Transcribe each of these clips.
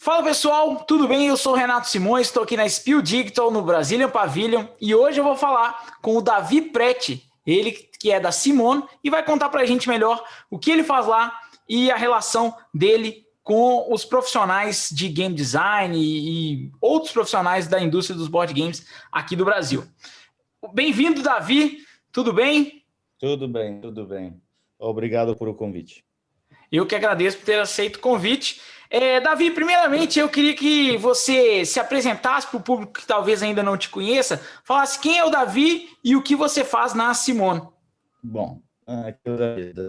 Fala pessoal, tudo bem? Eu sou o Renato Simões, estou aqui na Spiel Digital no Brazilian Pavilion e hoje eu vou falar com o Davi Preti, ele que é da Simon e vai contar para a gente melhor o que ele faz lá e a relação dele com os profissionais de game design e outros profissionais da indústria dos board games aqui do Brasil. Bem-vindo, Davi, tudo bem? Tudo bem, tudo bem. Obrigado por o convite. Eu que agradeço por ter aceito o convite. Davi, primeiramente eu queria que você se apresentasse para o público que talvez ainda não te conheça, falasse quem é o Davi e o que você faz na Simon. Bom, aqui é o David.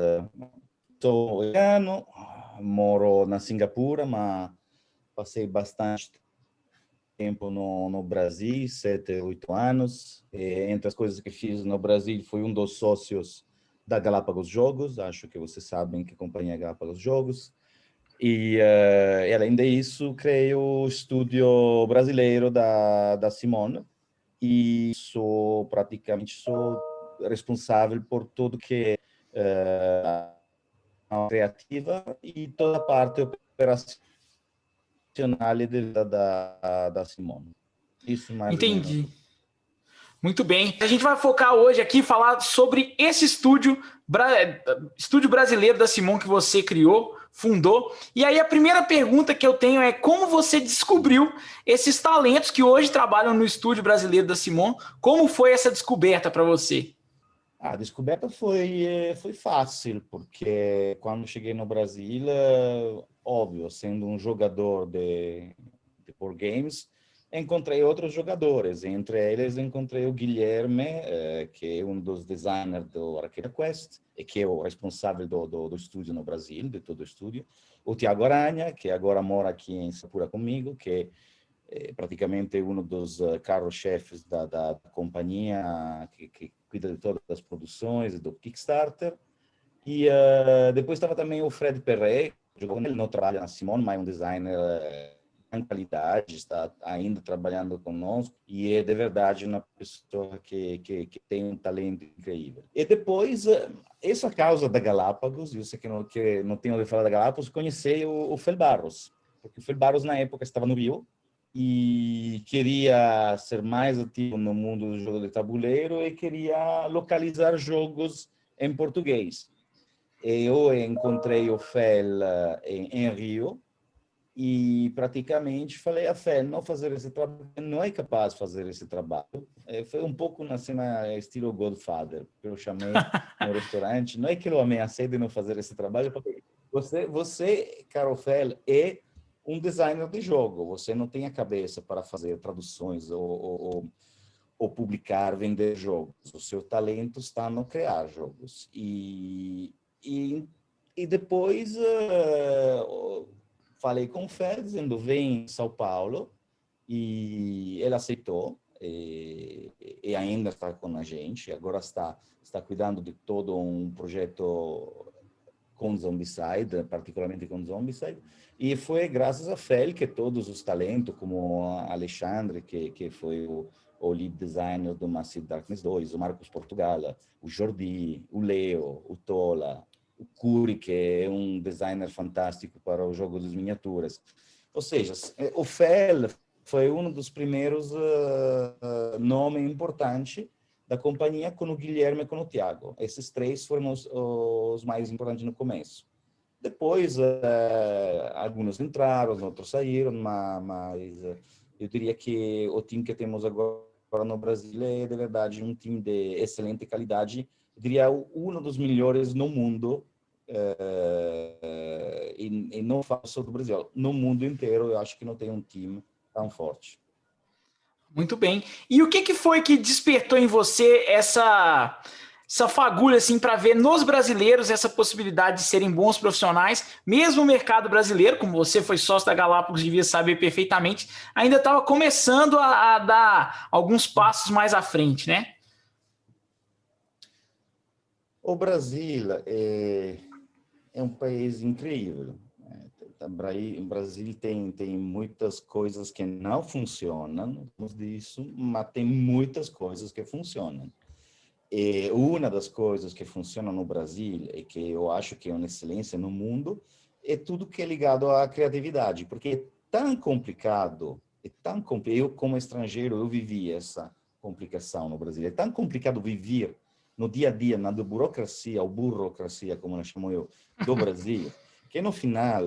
Sou italiano, moro na Singapura, mas passei bastante tempo no Brasil, 7, 8 anos. Entre as coisas que fiz no Brasil, fui um dos sócios da Galápagos Jogos, acho que vocês sabem que a companhia é Galápagos Jogos. E além disso, criei o estúdio brasileiro da Simone e sou responsável por tudo que é criativa e toda a parte operacional da Simone. Isso mais ou menos. Entendi. Muito bem. A gente vai focar hoje aqui falar sobre esse estúdio brasileiro da Simon que você criou, fundou. E aí a primeira pergunta que eu tenho é como você descobriu esses talentos que hoje trabalham no estúdio brasileiro da Simon? Como foi essa descoberta para você? A descoberta foi fácil, porque quando cheguei no Brasil, óbvio, sendo um jogador de board games, encontrei outros jogadores. Entre eles, encontrei o Guilherme, que é um dos designers do Arcade Quest, e que é o responsável do estúdio no Brasil, de todo o estúdio. O Tiago Aranha, que agora mora aqui em Singapura comigo, que é praticamente um dos carros-chefes da companhia, que cuida de todas as produções, do Kickstarter. E depois estava também o Fred Perret, ele não trabalha na Simone, mas é um designer em qualidade, está ainda trabalhando conosco e é de verdade uma pessoa que tem um talento incrível. E depois, essa causa da Galápagos, eu sei que não tenho ouvido falar da Galápagos, conheci o Fel Barros, porque o Fel Barros na época estava no Rio e queria ser mais ativo no mundo do jogo de tabuleiro e queria localizar jogos em português. Eu encontrei o Fel em Rio e praticamente falei a Fel, não fazer esse trabalho, não é capaz de fazer esse trabalho. Foi um pouco na cena estilo Godfather, que eu chamei no restaurante, não é que eu ameacei de não fazer esse trabalho, eu falei, você, caro Fel, é um designer de jogo, você não tem a cabeça para fazer traduções ou publicar, vender jogos. O seu talento está no criar jogos. E depois falei com o Fed, dizendo, vem em São Paulo, e ele aceitou, e ainda está com a gente, agora está cuidando de todo um projeto com Zombicide, particularmente com Zombicide, e foi graças a Fel que todos os talentos, como Alexandre, que foi o lead designer do Massive Darkness 2, o Marcos Portugala, o Jordi, o Leo, o Tola, o Curi, que é um designer fantástico para o jogo das miniaturas. Ou seja, o Fel foi um dos primeiros nomes importantes da companhia, com o Guilherme e com o Tiago. Esses três foram os mais importantes no começo. Depois, alguns entraram, outros saíram, mas eu diria que o time que temos agora no Brasil é, de verdade, um time de excelente qualidade. Eu diria um dos melhores no mundo, e não falo só do Brasil, no mundo inteiro, eu acho que não tem um time tão forte. Muito bem. E o que foi que despertou em você essa fagulha assim para ver nos brasileiros essa possibilidade de serem bons profissionais, mesmo o mercado brasileiro, como você foi sócio da Galápagos, devia saber perfeitamente, ainda estava começando a dar alguns passos mais à frente, né? O Brasil é um país incrível. O Brasil tem muitas coisas que não funcionam, disso, mas tem muitas coisas que funcionam. E uma das coisas que funciona no Brasil e que eu acho que é uma excelência no mundo é tudo que é ligado à criatividade, porque é tão complicado, eu como estrangeiro, eu vivi essa complicação no Brasil. É tão complicado viver no dia a dia, na burocracia, ou burocracia, como nós chamamos eu, do Brasil, que no final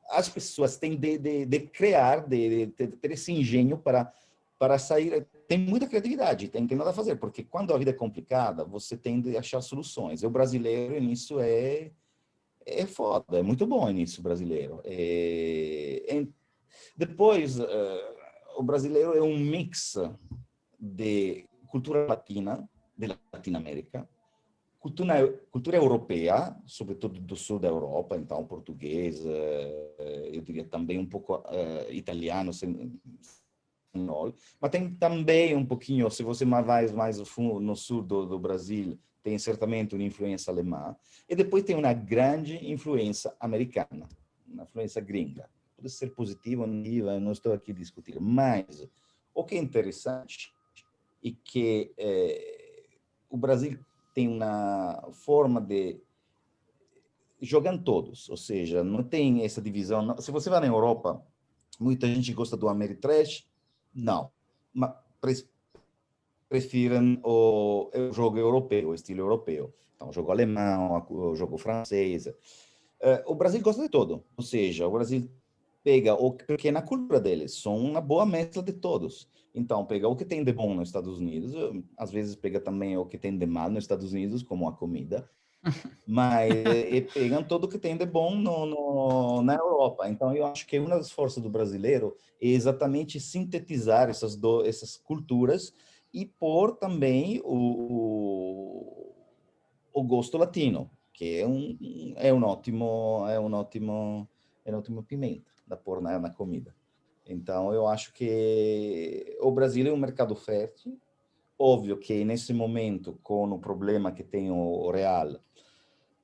as pessoas têm de criar, de ter esse engenho para sair. Tem muita criatividade, tem nada a fazer, porque quando a vida é complicada, você tem de achar soluções. E o brasileiro, nisso, é foda, é muito bom nisso, brasileiro. Depois, o brasileiro é um mix de cultura latina, de Latinoamérica, cultura europeia, sobretudo do sul da Europa, então português, eu diria também um pouco italiano, espanhol, mas tem também um pouquinho, se você vai mais no sul do Brasil, tem certamente uma influência alemã, e depois tem uma grande influência americana, uma influência gringa. Pode ser positiva ou negativa, eu não estou aqui a discutir, mas o que é interessante é que o Brasil tem uma forma de jogar todos, ou seja, não tem essa divisão. Não. Se você vai na Europa, muita gente gosta do Ameritrash, não, mas preferem o jogo europeu, o estilo europeu. Então, o jogo alemão, o jogo francês. O Brasil gosta de todo, ou seja, o Brasil pega o porque na cultura deles são uma boa mescla de todos. Então, pega o que tem de bom nos Estados Unidos, às vezes pega também o que tem de mal nos Estados Unidos, como a comida, mas pegam tudo o que tem de bom na Europa. Então, eu acho que uma das forças do brasileiro é exatamente sintetizar essas culturas e pôr também o gosto latino, que é um ótimo pimenta da pôr na comida. Então, eu acho que o Brasil é um mercado fértil. Óbvio que nesse momento, com o problema que tem o Real,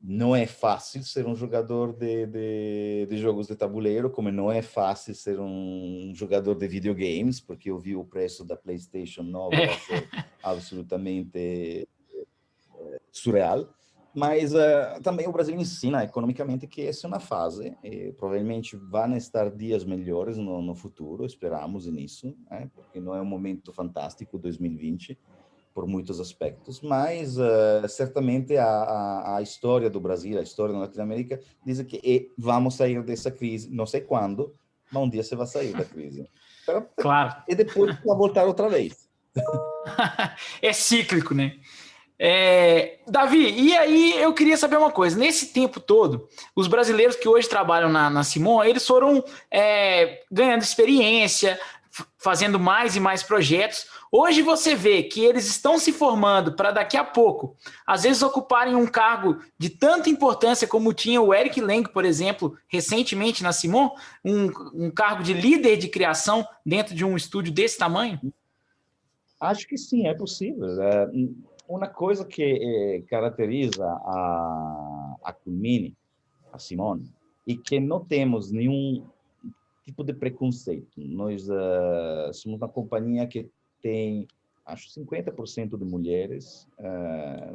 não é fácil ser um jogador de jogos de tabuleiro, como não é fácil ser um jogador de videogames, porque eu vi o preço da PlayStation nova vai ser absolutamente surreal. Mas também o Brasil ensina economicamente que essa é uma fase e provavelmente vão estar dias melhores no futuro, esperamos nisso, porque não é um momento fantástico 2020 por muitos aspectos, mas certamente a história do Brasil, a história da Latinoamérica diz que vamos sair dessa crise, não sei quando, mas um dia você vai sair da crise. Claro. E depois vai voltar outra vez. É cíclico, né? Davi, e aí eu queria saber uma coisa. Nesse tempo todo, os brasileiros que hoje trabalham na Simon, eles foram ganhando experiência, fazendo mais e mais projetos. Hoje você vê que eles estão se formando para daqui a pouco, às vezes ocuparem um cargo de tanta importância como tinha o Eric Lang, por exemplo, recentemente na Simon, um cargo de líder de criação dentro de um estúdio desse tamanho? Acho que sim, é possível. Uma coisa que caracteriza a Culmini, a Simone, e que não temos nenhum tipo de preconceito. Nós somos uma companhia que tem, acho, 50% de mulheres,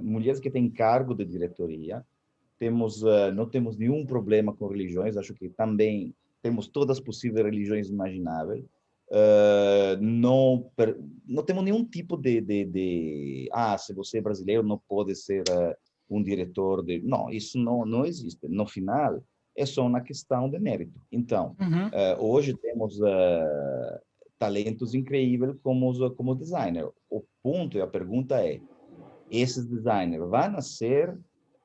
mulheres que têm cargo de diretoria. Não temos nenhum problema com religiões, acho que também temos todas as possíveis religiões imagináveis. Não temos nenhum tipo se você é brasileiro não pode ser um diretor de... Não, isso não existe. No final, é só uma questão de mérito. Então, hoje temos talentos incríveis como designer. O ponto e a pergunta é, esses designers vão ser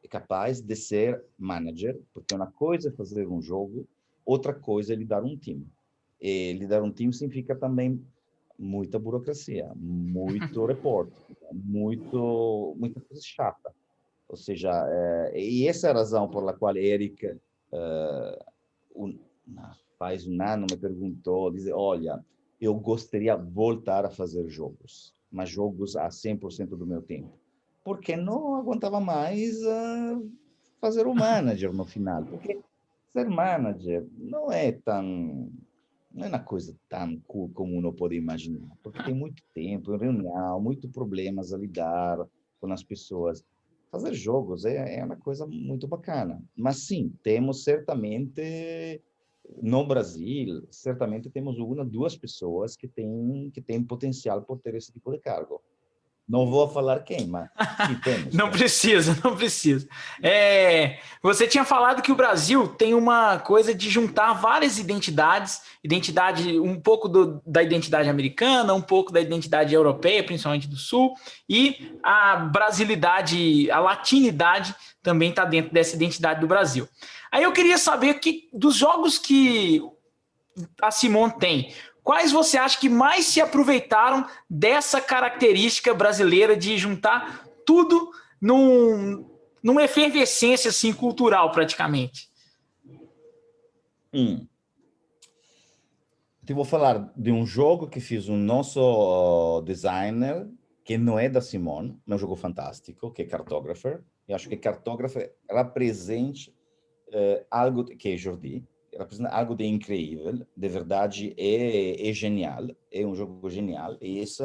capazes de ser manager, porque uma coisa é fazer um jogo, outra coisa é lidar um time. E lidar um time significa também muita burocracia, muito reporte, muita coisa chata. Ou seja, e essa é a razão por qual Eric faz um ano me perguntou, diz, olha, eu gostaria de voltar a fazer jogos, mas jogos a 100% do meu tempo. Porque não aguentava mais fazer o manager no final. Porque ser manager não é uma coisa tão cool como uno pode imaginar, porque tem muito tempo, reunião, muito problemas a lidar com as pessoas. Fazer jogos é uma coisa muito bacana, mas sim, temos certamente no Brasil, certamente temos uma, duas pessoas que têm potencial por ter esse tipo de cargo. Não vou falar quem, mas sim, temos. Não precisa, não precisa. Você tinha falado que o Brasil tem uma coisa de juntar várias identidades, um pouco da identidade americana, um pouco da identidade europeia, principalmente do Sul, e a brasilidade, a latinidade também está dentro dessa identidade do Brasil. Aí eu queria saber que dos jogos que a Simon tem, quais você acha que mais se aproveitaram dessa característica brasileira de juntar tudo numa efervescência assim, cultural, praticamente? Te vou falar de um jogo que fiz um nosso designer, que não é da Simon, é um jogo fantástico, que é Cartographer. Eu acho que Cartographer representa algo que é Jordi, representa algo de incrível, de verdade é genial, é um jogo genial, e esse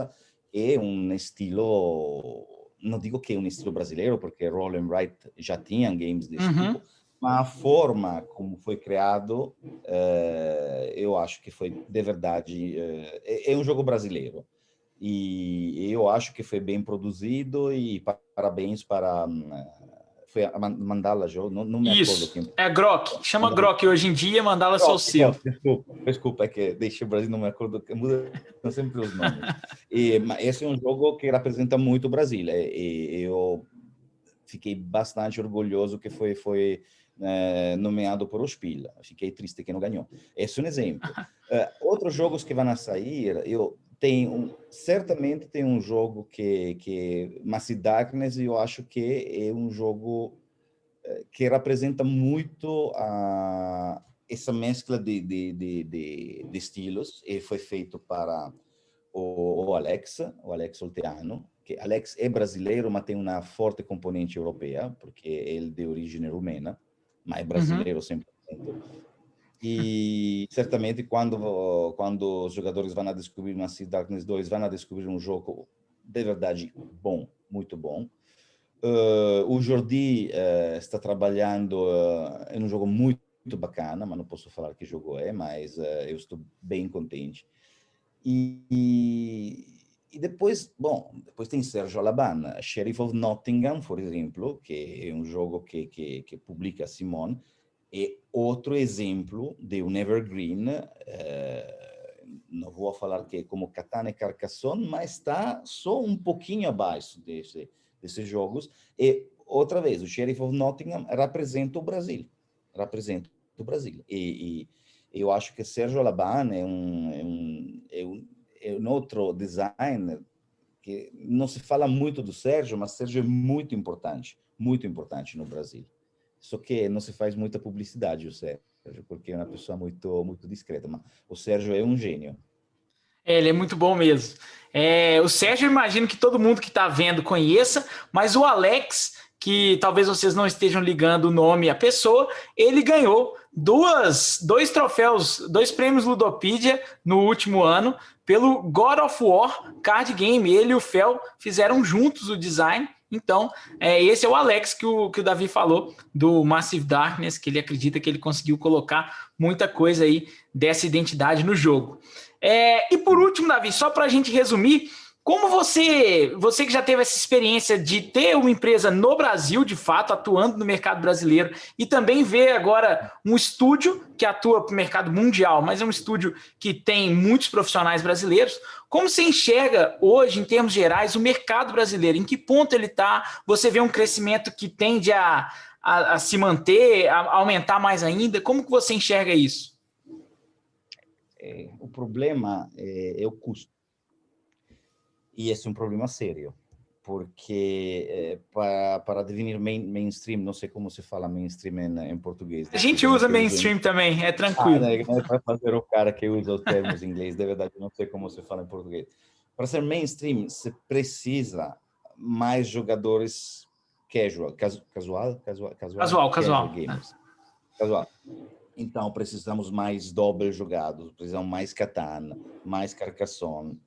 é um estilo, não digo que é um estilo brasileiro, porque Roll and Write já tinha games desse tipo, mas a forma como foi criado, eu acho que foi de verdade, é um jogo brasileiro. E eu acho que foi bem produzido e parabéns para foi a Mandala Joe, não me acordo Isso, quem. é Grok, chama Grok hoje em dia, Mandala só o seu. Desculpa, é que deixei o Brasil, não me acordo, mudam sempre os nomes. Mas esse é um jogo que representa muito o Brasil, e eu fiquei bastante orgulhoso que foi nomeado por o Spiel. Fiquei triste que não ganhou. Esse é um exemplo. Outros jogos que vão sair, certamente tem um jogo que Massive Darkness, eu acho que é um jogo que representa muito essa mescla de estilos, e foi feito para o Alex Olteano, que Alex é brasileiro, mas tem uma forte componente europeia, porque ele é de origem rumena, mas é brasileiro 100%. E certamente quando os jogadores vão a descobrir Massive Darkness 2, vão a descobrir um jogo de verdade bom, muito bom. O Jordi está trabalhando em um jogo muito bacana, mas não posso falar que jogo é, mas eu estou bem contente. E depois, depois tem Sergio Alabama, Sheriff of Nottingham, por exemplo, que é um jogo que publica Simon, é outro exemplo de um evergreen. Não vou falar que é como Catan e Carcassonne, mas está só um pouquinho abaixo desses jogos. E, outra vez, o Sheriff of Nottingham representa o Brasil. E eu acho que Sergio Alabama é um outro designer que não se fala muito do Sérgio, mas Sérgio é muito importante no Brasil. Só que não se faz muita publicidade o Sérgio, porque é uma pessoa muito discreta, mas o Sérgio é um gênio. Ele é muito bom mesmo. O Sérgio, eu imagino que todo mundo que está vendo conheça, mas o Alex, que talvez vocês não estejam ligando o nome à pessoa, ele ganhou dois troféus, 2 prêmios Ludopedia no último ano, pelo God of War Card Game. Ele e o Fel fizeram juntos o design. Então, esse é o Alex que o Davi falou, do Massive Darkness, que ele acredita que ele conseguiu colocar muita coisa aí dessa identidade no jogo. E por último, Davi, só para a gente resumir, como você que já teve essa experiência de ter uma empresa no Brasil, de fato, atuando no mercado brasileiro, e também ver agora um estúdio que atua para o mercado mundial, mas é um estúdio que tem muitos profissionais brasileiros, como você enxerga hoje, em termos gerais, o mercado brasileiro? Em que ponto ele está? Você vê um crescimento que tende a se manter, a aumentar mais ainda? Como que você enxerga isso? O problema é o custo. E esse é um problema sério, porque para definir mainstream, não sei como se fala mainstream em português. A gente usa mainstream também, é tranquilo. Para fazer o cara que usa os termos em inglês, de verdade, não sei como se fala em português. Para ser mainstream, você precisa mais jogadores casual gamers. Casual. Então, precisamos mais double jogados, precisamos mais Catan, mais Carcassonne.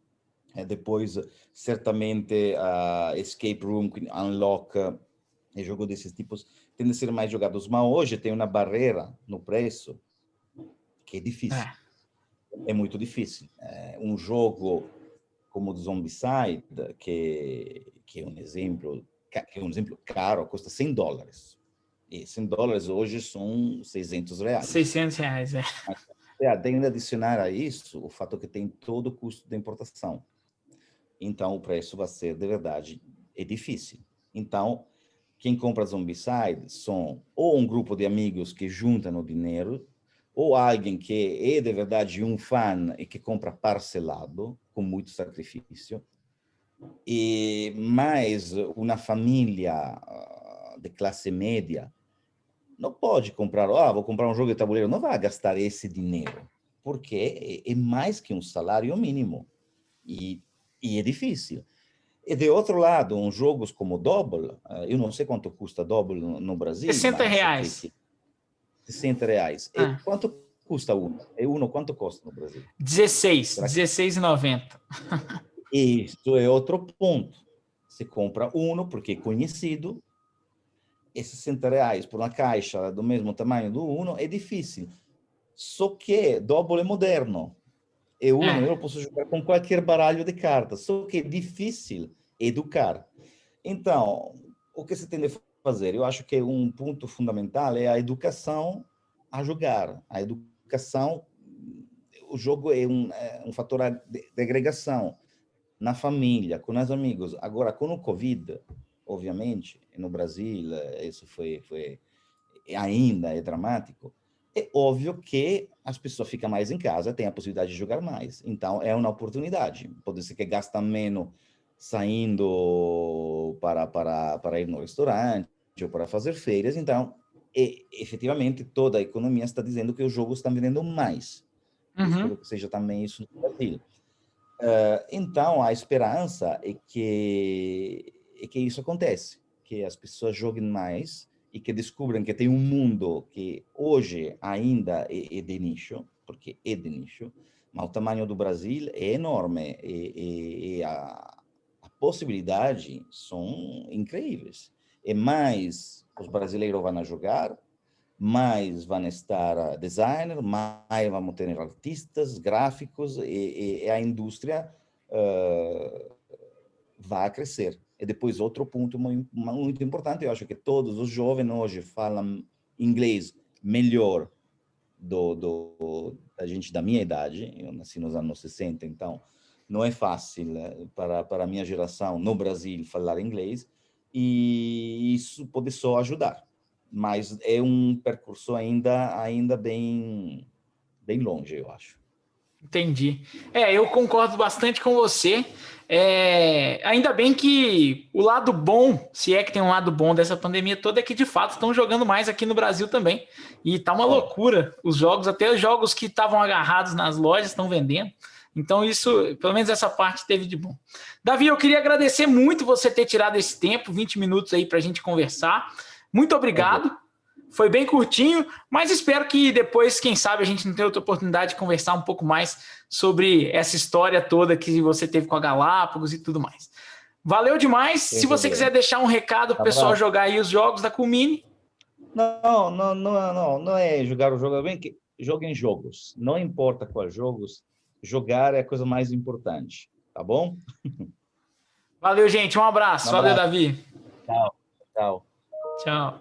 Depois, certamente, Escape Room, Unlock, jogo desses tipos, tendem a ser mais jogados. Mas hoje tem uma barreira no preço, que é difícil. É. É muito difícil. Um jogo como o Zombicide, que é um exemplo caro, custa $100. E $100 hoje são R$ 600. R$ 600, é. Mas tem de adicionar a isso o fato que tem todo o custo da importação. Então, o preço vai ser, de verdade, é difícil. Então, quem compra Zombicide são ou um grupo de amigos que juntam o dinheiro, ou alguém que é, de verdade, um fã e que compra parcelado, com muito sacrifício, e mais uma família de classe média não pode comprar, vou comprar um jogo de tabuleiro, não vai gastar esse dinheiro, porque é mais que um salário mínimo, e é difícil. E de outro lado, uns jogos como Double, eu não sei quanto custa Double no Brasil, mas R$ 60. R$ 60. E Ah, quanto custa Uno? E Uno quanto custa no Brasil? 16, Será que... R$ 16,90. Isso é outro ponto. Você compra Uno porque é conhecido, e R$ 60 por uma caixa do mesmo tamanho do Uno é difícil. Só que Double é moderno. E Uno eu posso jogar com qualquer baralho de cartas, só que é difícil educar. Então, o que você tem de fazer? Eu acho que um ponto fundamental é a educação a jogar. A educação, o jogo é um fator de agregação na família, com os amigos. Agora, com o Covid, obviamente, no Brasil, isso ainda é dramático. É óbvio que as pessoas ficam mais em casa, têm a possibilidade de jogar mais. Então, é uma oportunidade. Pode ser que gastam menos saindo para ir no restaurante ou para fazer feiras. Então, efetivamente, toda a economia está dizendo que os jogos estão vendendo mais. Eu espero que seja também isso no Brasil. Então, a esperança é que isso acontece, que as pessoas joguem mais e que descubram que tem um mundo que hoje ainda é de nicho, porque é de nicho, mas o tamanho do Brasil é enorme e a possibilidade são incríveis. E mais os brasileiros vão jogar, mais vão estar designers, mais vamos ter artistas, gráficos, e a indústria vai crescer. E depois, outro ponto muito importante, eu acho que todos os jovens hoje falam inglês melhor da gente da minha idade. Eu nasci nos anos 60, então não é fácil para a minha geração no Brasil falar inglês, e isso pode só ajudar. Mas é um percurso ainda bem longe, eu acho. Entendi. Eu concordo bastante com você. Ainda bem que o lado bom, se é que tem um lado bom dessa pandemia toda, é que de fato estão jogando mais aqui no Brasil também. E tá uma loucura os jogos, até os jogos que estavam agarrados nas lojas estão vendendo. Então isso, pelo menos essa parte teve de bom. Davi, eu queria agradecer muito você ter tirado esse tempo, 20 minutos aí para a gente conversar. Muito obrigado. Foi bem curtinho, mas espero que depois, quem sabe, a gente não tenha outra oportunidade de conversar um pouco mais sobre essa história toda que você teve com a Galápagos e tudo mais. Valeu demais. Se você quiser deixar um recado para o pessoal jogar aí os jogos da Kumini. Não é jogar o jogo, bem que joguem jogos. Não importa quais jogos, jogar é a coisa mais importante, tá bom? Valeu, gente. Um abraço. Valeu, Davi. Tchau. Tchau.